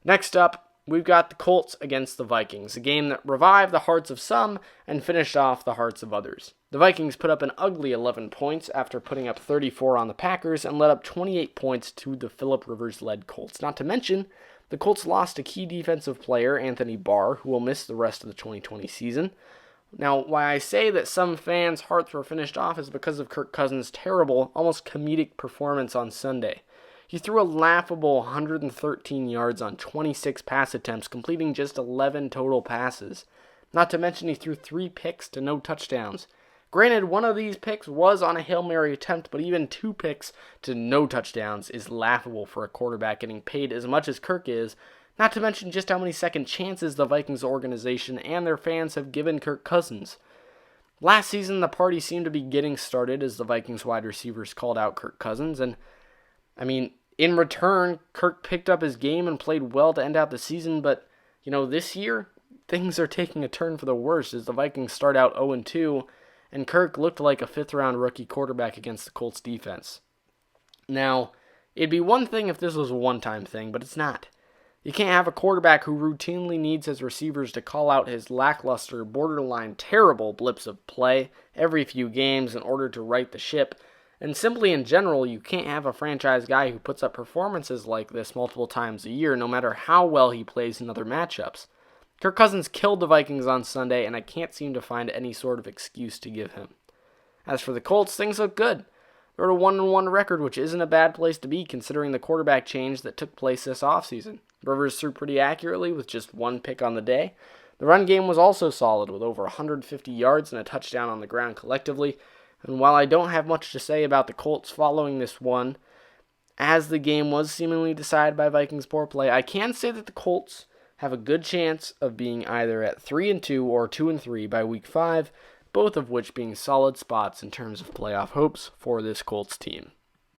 Next up, we've got the Colts against the Vikings, a game that revived the hearts of some and finished off the hearts of others. The Vikings put up an ugly 11 points after putting up 34 on the Packers and let up 28 points to the Phillip Rivers-led Colts. Not to mention, the Colts lost a key defensive player, Anthony Barr, who will miss the rest of the 2020 season. Now, why I say that some fans' hearts were finished off is because of Kirk Cousins' terrible, almost comedic performance on Sunday. He threw a laughable 113 yards on 26 pass attempts, completing just 11 total passes. Not to mention he threw 3 picks to no touchdowns. Granted, one of these picks was on a Hail Mary attempt, but even 2 picks to no touchdowns is laughable for a quarterback getting paid as much as Kirk is, not to mention just how many second chances the Vikings organization and their fans have given Kirk Cousins. Last season, the party seemed to be getting started as the Vikings wide receivers called out Kirk Cousins, and in return, Kirk picked up his game and played well to end out the season, but, this year, things are taking a turn for the worse as the Vikings start out 0-2, and Kirk looked like a fifth-round rookie quarterback against the Colts defense. Now, it'd be one thing if this was a one-time thing, but it's not. You can't have a quarterback who routinely needs his receivers to call out his lackluster, borderline terrible blips of play every few games in order to right the ship. And simply in general, you can't have a franchise guy who puts up performances like this multiple times a year, no matter how well he plays in other matchups. Kirk Cousins killed the Vikings on Sunday, and I can't seem to find any sort of excuse to give him. As for the Colts, things look good. They're at a 1-1 record, which isn't a bad place to be considering the quarterback change that took place this offseason. Rivers threw pretty accurately with just 1 pick on the day. The run game was also solid with over 150 yards and a touchdown on the ground collectively. And while I don't have much to say about the Colts following this one, as the game was seemingly decided by Vikings poor play, I can say that the Colts have a good chance of being either at 3-2 or 2-3 by week 5, both of which being solid spots in terms of playoff hopes for this Colts team.